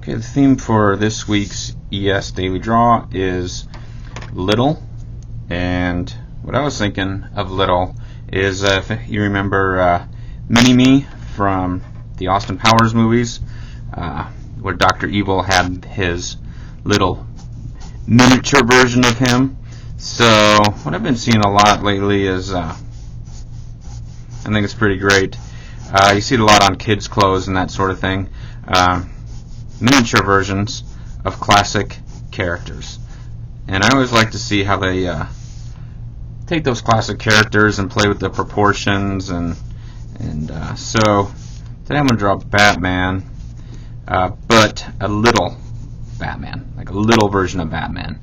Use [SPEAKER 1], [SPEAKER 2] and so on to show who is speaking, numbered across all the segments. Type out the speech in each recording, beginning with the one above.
[SPEAKER 1] Okay, the theme for this week's ES Daily Draw is Little, and what I was thinking of Little is if you remember Mini-Me from the Austin Powers movies, where Dr. Evil had his little miniature version of him. So what I've been seeing a lot lately is, I think it's pretty great. You see it a lot on kids' clothes and that sort of thing. Miniature versions of classic characters. And I always like to see how they take those classic characters and play with the proportions. And so today I'm going to draw Batman, but a little Batman, like a little version of Batman.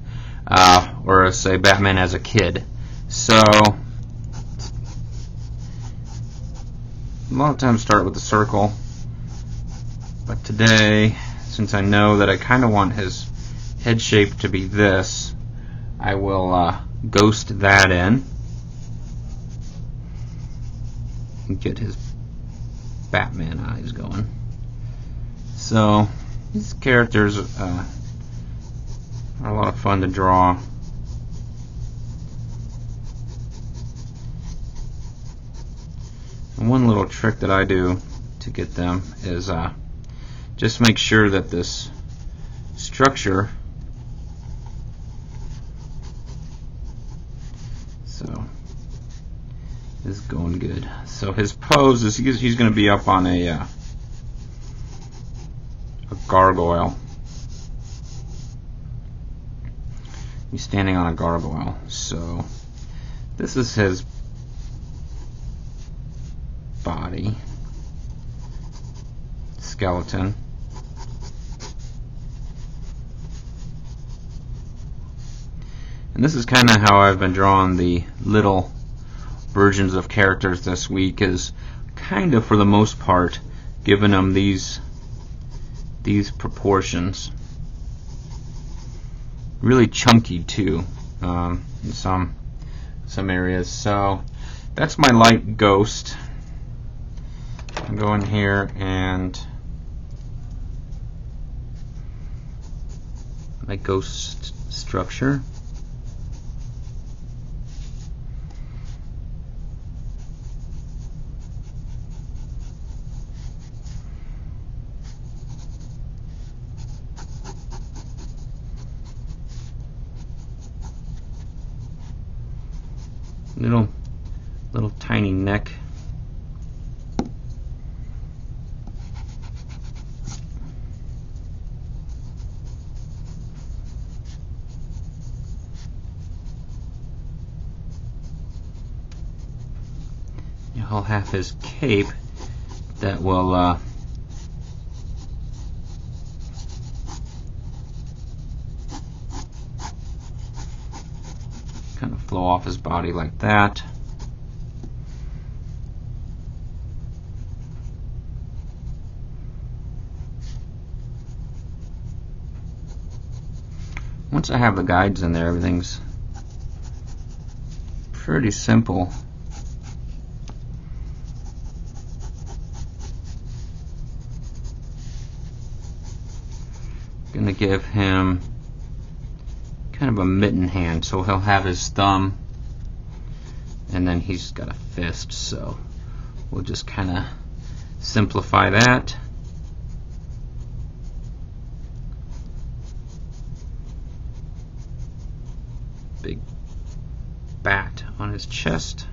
[SPEAKER 1] Or say Batman as a kid. So a lot of times start with the circle, but today, since I know that I kind of want his head shape to be this, I will ghost that in and get his Batman eyes going. So these characters are a lot of fun to draw. And one little trick that I do to get them is just make sure that this structure is going good. So his pose is he's going to be up on a gargoyle. He's standing on a gargoyle. So this is his body, skeleton. And this is kind of how I've been drawing the little versions of characters this week, is kind of for the most part giving them these proportions. Really chunky too, in some areas. So that's my light ghost. I'll go in here and my ghost structure. Little tiny neck. He'll have his cape that will kind of flow off his body like that. Once I have the guides in there, everything's pretty simple. I'm going to give him kind of a mitten hand, so he'll have his thumb and then he's got a fist, so we'll just kind of simplify that. Big bat on his chest.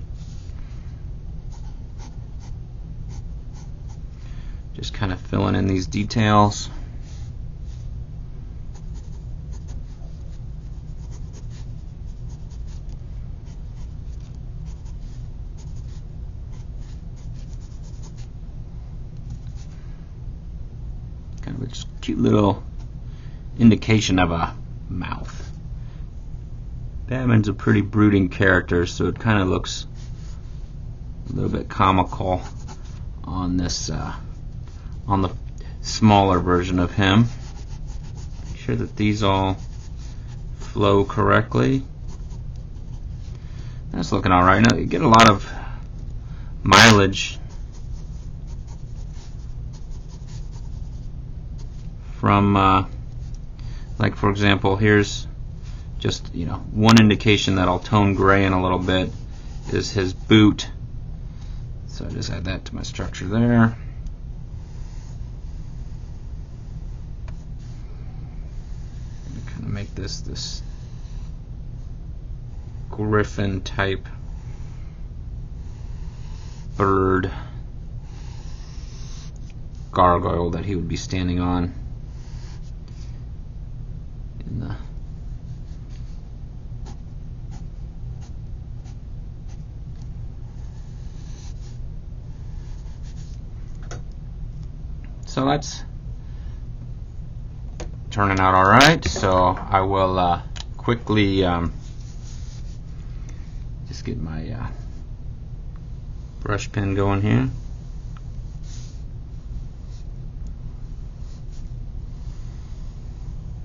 [SPEAKER 1] Just kind of filling in these details. Kind of a cute little indication of a mouth. Batman's a pretty brooding character, so it kind of looks a little bit comical on this, on the smaller version of him. Make sure that these all flow correctly. That's looking all right. Now you get a lot of mileage from, like for example, here's just one indication that I'll tone gray in a little bit is his boot. So I just add that to my structure there. Kind of make this griffin type bird gargoyle that he would be standing on in the so that's turning out alright. So I will quickly just get my brush pen going here.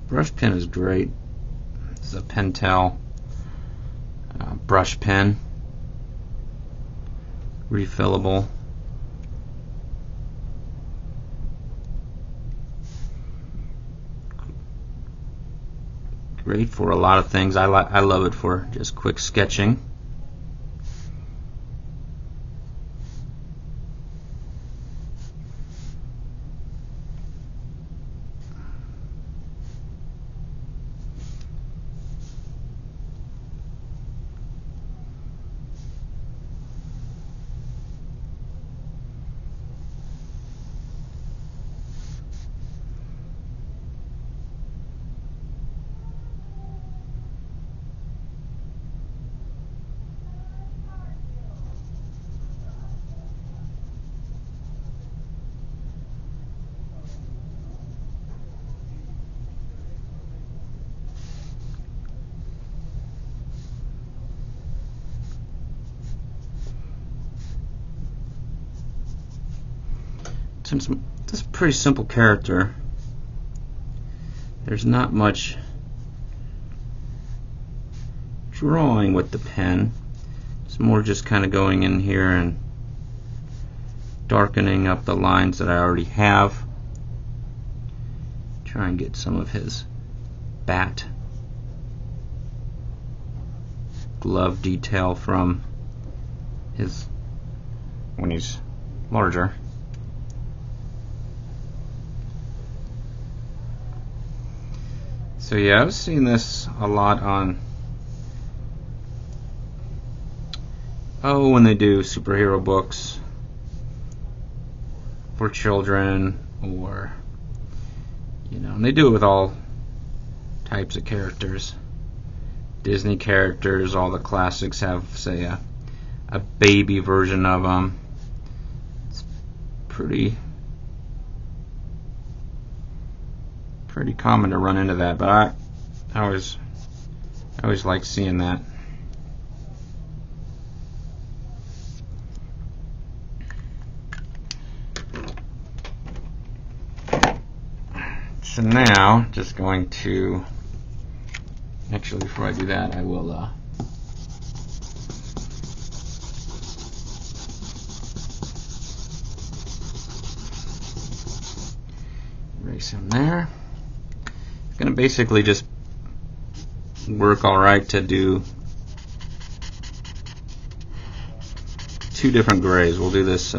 [SPEAKER 1] Brush pen is great. This is a Pentel brush pen, refillable. Great for a lot of things. I love it for just quick sketching. Since this is a pretty simple character, there's not much drawing with the pen. It's more just kind of going in here and darkening up the lines that I already have. Try and get some of his bat glove detail from his when he's larger. So yeah, I've seen this a lot on when they do superhero books for children, or and they do it with all types of characters. Disney characters, all the classics have, say, a baby version of them. It's pretty common to run into that, but I always like seeing that. So now, just going to actually, before I do that, I will erase him there. Going to basically just work alright to do two different grays. We'll do this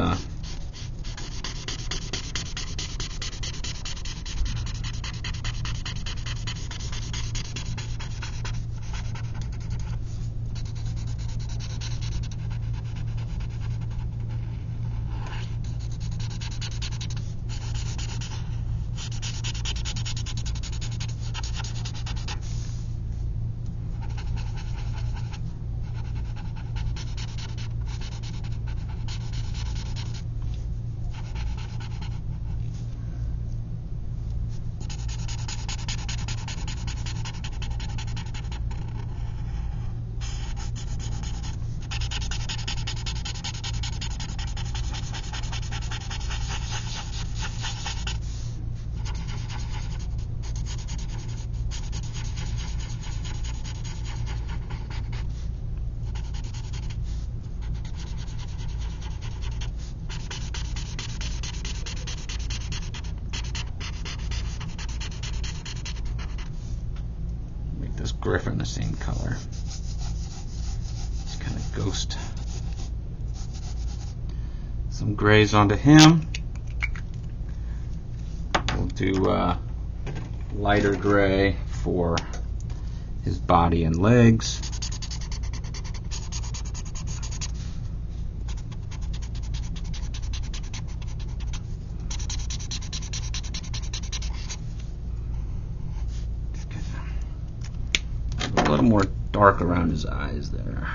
[SPEAKER 1] this Griffin the same color. Just kind of ghost some grays onto him. We'll do lighter gray for his body and legs. A little more dark around his eyes there.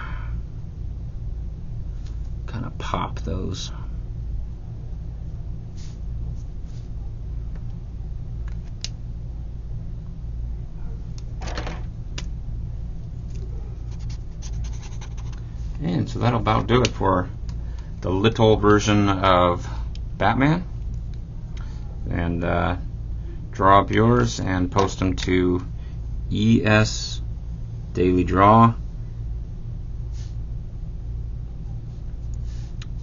[SPEAKER 1] Kind of pop those. And so that'll about do it for the little version of Batman. And draw up yours and post them to ES Daily Draw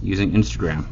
[SPEAKER 1] using Instagram.